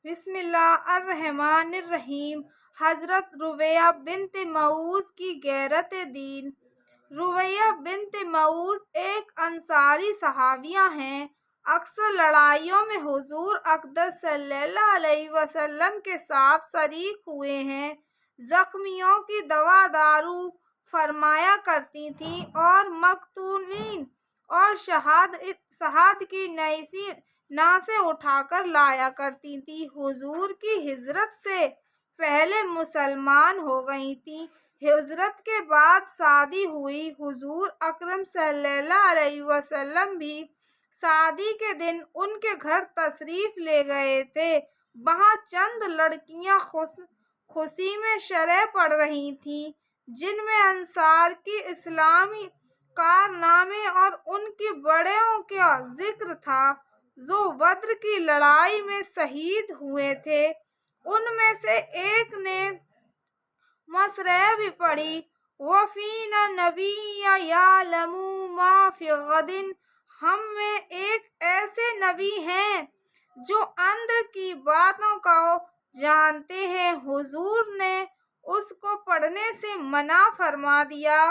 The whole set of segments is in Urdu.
بسم اللہ الرحمن الرحیم۔ حضرت ربیہ بنت معوذ کی غیرت دین۔ ربیہ بنت معوذ ایک انصاری صحابیہ ہیں۔ اکثر لڑائیوں میں حضور اقدس صلی اللہ علیہ وسلم کے ساتھ شریک ہوئے ہیں۔ زخمیوں کی دوا دارو فرمایا کرتی تھیں اور مقتولین اور شہاد کی نعشیں اٹھا کر لایا کرتی تھیں۔ حضور کی ہجرت سے پہلے مسلمان ہو گئی تھیں۔ ہجرت کے بعد شادی ہوئی۔ حضور اکرم صلی اللہ علیہ وسلم بھی شادی کے دن ان کے گھر تشریف لے گئے تھے۔ وہاں چند لڑکیاں خوشی میں شرح پڑھ رہی تھیں، جن میں انصار کے اسلامی کارنامے اور ان کے بڑوں کا ذکر تھا جو بدر کی لڑائی میں شہید ہوئے تھے۔ ان میں سے ایک نے مصرع بھی پڑھی، وَفِينَا نَبِيٌّ يَعْلَمُ مَا فِي غَدٍ۔ ہم میں ایک ایسے نبی ہیں جو اندر کی باتوں کو جانتے ہیں۔ حضور نے اس کو پڑھنے سے منع فرما دیا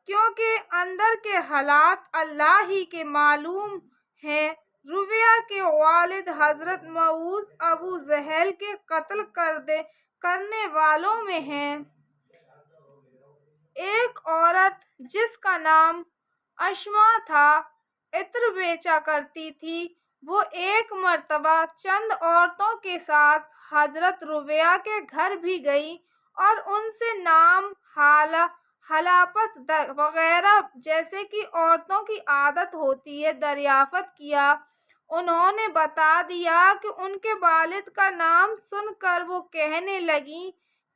کیونکہ اندر کے حالات اللہ ہی کے معلوم ہیں۔ ربیہ کے والد حضرت معوذ ابو جہل کے قتل کرنے والوں میں ہیں۔ ایک عورت جس کا نام اسماء تھا عطر بیچا کرتی تھی، وہ ایک مرتبہ چند عورتوں کے ساتھ حضرت ربیہ کے گھر بھی گئی اور ان سے نام، حلقت وغیرہ جیسے کہ عورتوں کی عادت ہوتی ہے دریافت کیا۔ انہوں نے بتا دیا کہ ان کے والد کا نام سن کر وہ کہنے لگیں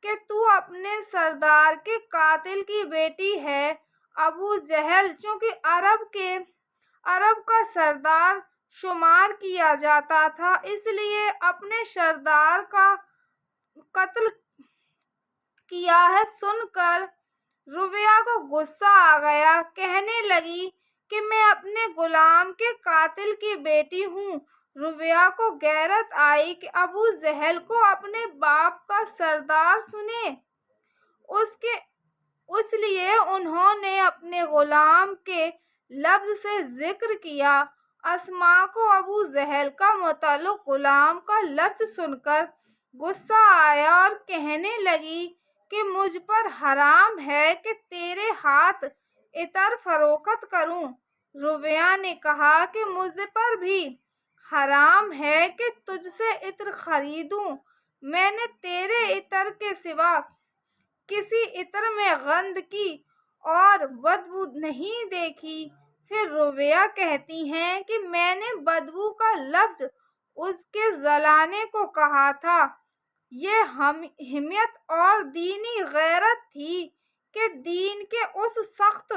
کہ تو اپنے سردار کے قاتل کی بیٹی ہے۔ ابو جہل چونکہ عرب کا سردار شمار کیا جاتا تھا، اس لیے اپنے سردار کا قتل کیا ہے سن کر ربیہ کو غصہ آ گیا۔ کہنے لگی کہ میں اپنے غلام کے قاتل کی بیٹی ہوں۔ ربیہ کو غیرت آئی کہ ابو جہل کو اپنے باپ کا سردار سنے، اس لیے انہوں نے اپنے غلام کے لفظ سے ذکر کیا۔ اسماء کو ابو جہل کا متعلق غلام کا لفظ سن کر غصہ آیا اور کہنے لگی کہ مجھ پر حرام ہے کہ تیرے ہاتھ عطر فروخت کروں۔ ربیہ نے کہا کہ مجھ پر بھی حرام ہے کہ تجھ سے عطر خریدوں۔ میں نے تیرے عطر کے سوا کسی عطر میں گندگی اور بدبو نہیں دیکھی۔ پھر ربیہ کہتی ہیں کہ میں نے بدبو کا لفظ اس کے جلانے کو کہا تھا۔ یہ حمیت اور دینی غیرت تھی کہ دین کے اس سخت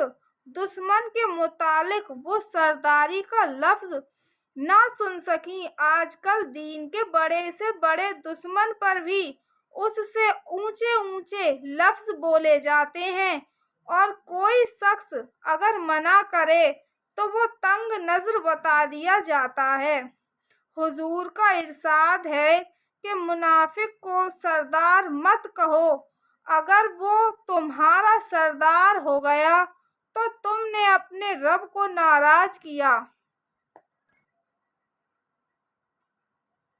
دشمن کے متعلق وہ سرداری کا لفظ نہ سن سکیں۔ آج کل دین کے بڑے سے بڑے دشمن پر بھی اس سے اونچے اونچے لفظ بولے جاتے ہیں، اور کوئی شخص اگر منع کرے تو وہ تنگ نظر بتا دیا جاتا ہے۔ حضور کا ارشاد ہے کہ منافق کو سردار مت کہو، اگر وہ تمہارا سردار ہو گیا تو تم نے اپنے رب کو ناراض کیا۔